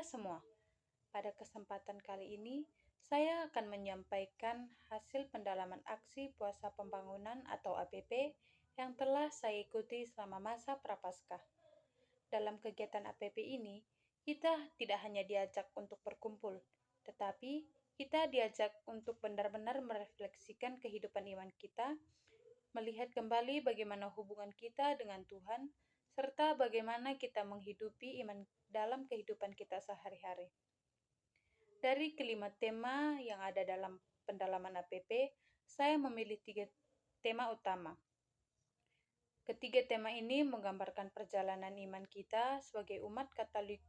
kita semua. Pada kesempatan kali ini, saya akan menyampaikan hasil pendalaman aksi puasa pembangunan atau APP yang telah saya ikuti selama masa Prapaskah. Dalam kegiatan APP ini, kita tidak hanya diajak untuk berkumpul, tetapi kita diajak untuk benar-benar merefleksikan kehidupan iman kita, melihat kembali bagaimana hubungan kita dengan Tuhan, serta bagaimana kita menghidupi iman dalam kehidupan kita sehari-hari. Dari kelima tema yang ada dalam pendalaman APP, saya memilih 3 tema utama. Ketiga tema ini menggambarkan perjalanan iman kita sebagai umat Katolik,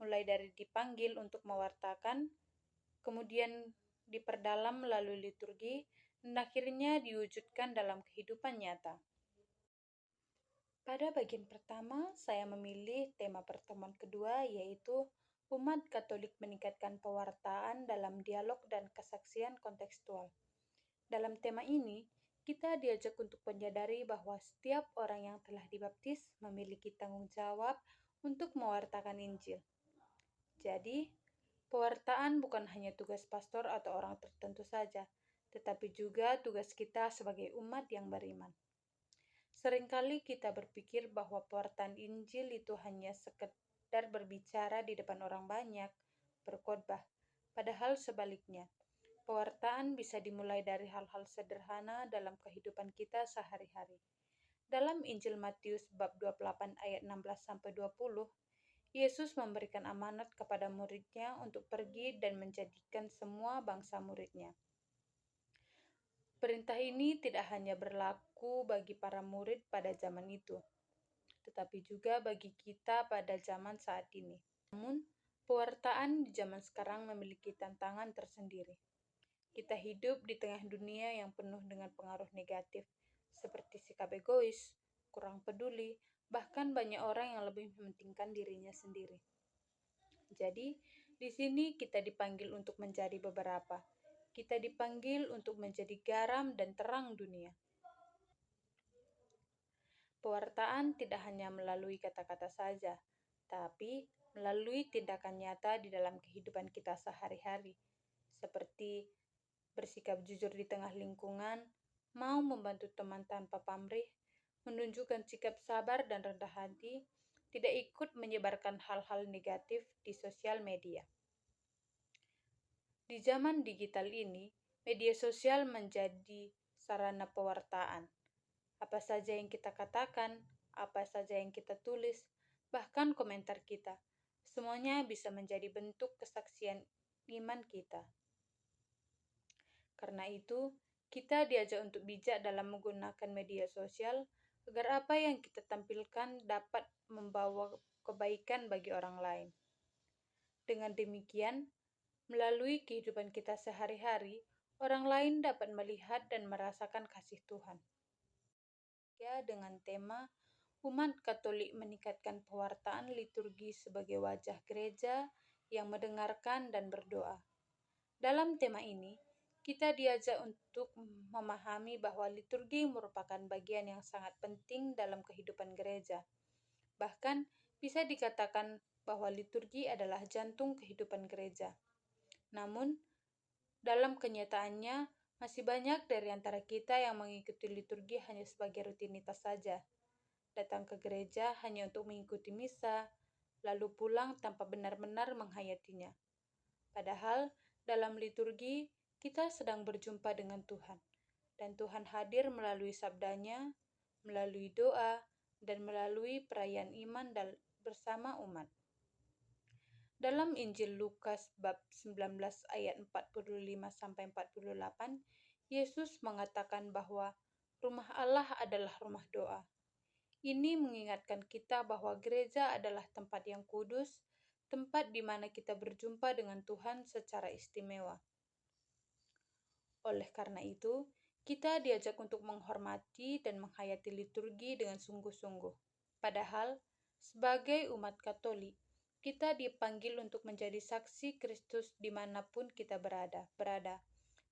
mulai dari dipanggil untuk mewartakan, kemudian diperdalam melalui liturgi, dan akhirnya diwujudkan dalam kehidupan nyata. Pada bagian pertama, saya memilih tema pertemuan kedua, yaitu umat Katolik meningkatkan pewartaan dalam dialog dan kesaksian kontekstual. Dalam tema ini, kita diajak untuk menyadari bahwa setiap orang yang telah dibaptis memiliki tanggung jawab untuk mewartakan Injil. Jadi, pewartaan bukan hanya tugas pastor atau orang tertentu saja, tetapi juga tugas kita sebagai umat yang beriman. Seringkali kita berpikir bahwa pewartaan Injil itu hanya sekedar berbicara di depan orang banyak, berkhotbah. Padahal sebaliknya, pewartaan bisa dimulai dari hal-hal sederhana dalam kehidupan kita sehari-hari. Dalam Injil Matius bab 28 ayat 16-20, Yesus memberikan amanat kepada muridnya untuk pergi dan menjadikan semua bangsa muridnya. Perintah ini tidak hanya berlaku bagi para murid pada zaman itu, tetapi juga bagi kita pada zaman saat ini. Namun, pewartaan di zaman sekarang memiliki tantangan tersendiri. Kita hidup di tengah dunia yang penuh dengan pengaruh negatif, seperti sikap egois, kurang peduli, bahkan banyak orang yang lebih mementingkan dirinya sendiri. Jadi, di sini kita dipanggil untuk menjadi beberapa. Kita dipanggil untuk menjadi garam dan terang dunia. Pewartaan tidak hanya melalui kata-kata saja, tapi melalui tindakan nyata di dalam kehidupan kita sehari-hari, seperti bersikap jujur di tengah lingkungan, mau membantu teman tanpa pamrih, menunjukkan sikap sabar dan rendah hati, tidak ikut menyebarkan hal-hal negatif di sosial media. Di zaman digital ini, media sosial menjadi sarana pewartaan. Apa saja yang kita katakan, apa saja yang kita tulis, bahkan komentar kita, semuanya bisa menjadi bentuk kesaksian iman kita. Karena itu, kita diajak untuk bijak dalam menggunakan media sosial agar apa yang kita tampilkan dapat membawa kebaikan bagi orang lain. Dengan demikian, melalui kehidupan kita sehari-hari, orang lain dapat melihat dan merasakan kasih Tuhan. Ya, dengan tema umat Katolik meningkatkan pewartaan liturgi sebagai wajah gereja yang mendengarkan dan berdoa. Dalam tema ini, kita diajak untuk memahami bahwa liturgi merupakan bagian yang sangat penting dalam kehidupan gereja. Bahkan, bisa dikatakan bahwa liturgi adalah jantung kehidupan gereja. Namun, dalam kenyataannya, masih banyak dari antara kita yang mengikuti liturgi hanya sebagai rutinitas saja. Datang ke gereja hanya untuk mengikuti misa, lalu pulang tanpa benar-benar menghayatinya. Padahal, dalam liturgi, kita sedang berjumpa dengan Tuhan. Dan Tuhan hadir melalui sabdanya, melalui doa, dan melalui perayaan iman bersama umat. Dalam Injil Lukas bab 19 ayat 45-48, Yesus mengatakan bahwa rumah Allah adalah rumah doa. Ini mengingatkan kita bahwa gereja adalah tempat yang kudus, tempat di mana kita berjumpa dengan Tuhan secara istimewa. Oleh karena itu, kita diajak untuk menghormati dan menghayati liturgi dengan sungguh-sungguh. Padahal, sebagai umat Katolik, kita dipanggil untuk menjadi saksi Kristus dimanapun kita berada.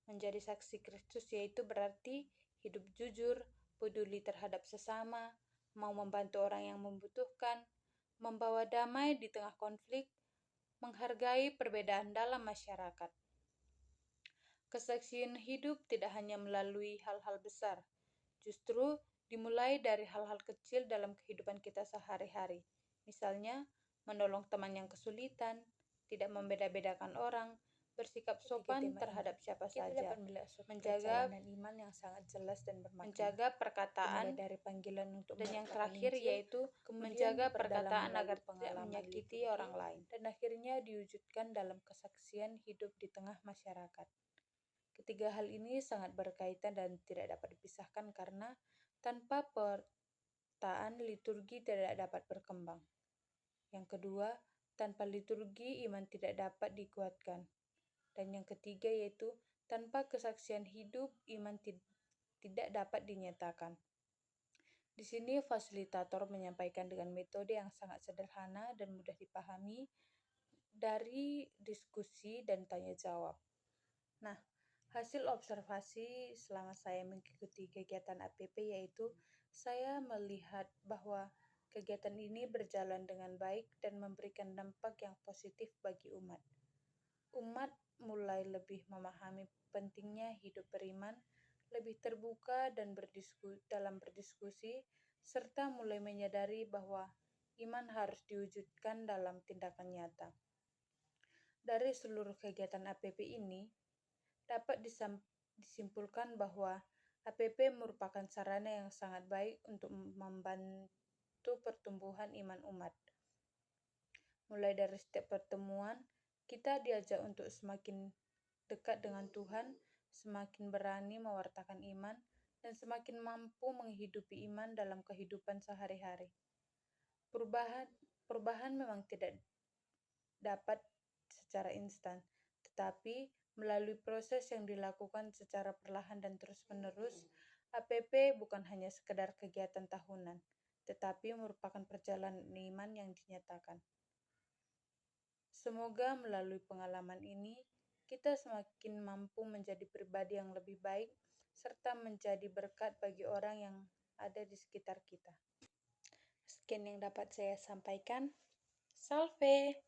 Menjadi saksi Kristus yaitu berarti hidup jujur, peduli terhadap sesama, mau membantu orang yang membutuhkan, membawa damai di tengah konflik, menghargai perbedaan dalam masyarakat. Kesaksian hidup tidak hanya melalui hal-hal besar, justru dimulai dari hal-hal kecil dalam kehidupan kita sehari-hari. Misalnya, menolong teman yang kesulitan, tidak membeda-bedakan orang, bersikap sopan terhadap siapa saja, menjaga iman yang sangat jelas dan bermakna. menjaga perkataan, Dari panggilan untuk dan yang memberitakan terakhir Injil, yaitu kemudian menjaga diperdalam perkataan melalui agar tidak pengalaman menyakiti liturgi, orang lain. dan akhirnya diwujudkan dalam kesaksian hidup di tengah masyarakat. Ketiga hal ini sangat berkaitan dan tidak dapat dipisahkan karena tanpa pewartaan liturgi tidak dapat berkembang. Yang kedua, tanpa liturgi iman tidak dapat dikuatkan. Dan yang ketiga yaitu tanpa kesaksian hidup iman tidak dapat dinyatakan. Di sini fasilitator menyampaikan dengan metode yang sangat sederhana dan mudah dipahami dari diskusi dan tanya jawab. Nah, hasil observasi selama saya mengikuti kegiatan APP yaitu saya melihat bahwa kegiatan ini berjalan dengan baik dan memberikan dampak yang positif bagi umat. Umat mulai lebih memahami pentingnya hidup beriman, lebih terbuka dan dalam berdiskusi, serta mulai menyadari bahwa iman harus diwujudkan dalam tindakan nyata. Dari seluruh kegiatan APP ini, dapat disimpulkan bahwa APP merupakan sarana yang sangat baik untuk membantu pertumbuhan iman umat. Mulai dari setiap pertemuan, kita diajak untuk semakin dekat dengan Tuhan, semakin berani mewartakan iman, dan semakin mampu menghidupi iman dalam kehidupan sehari-hari. Perubahan memang tidak dapat secara instan, tetapi melalui proses yang dilakukan secara perlahan dan terus-menerus, APP bukan hanya sekedar kegiatan tahunan, tetapi merupakan perjalanan iman yang dinyatakan. Semoga melalui pengalaman ini, kita semakin mampu menjadi pribadi yang lebih baik, serta menjadi berkat bagi orang yang ada di sekitar kita. Sekian yang dapat saya sampaikan. Salve!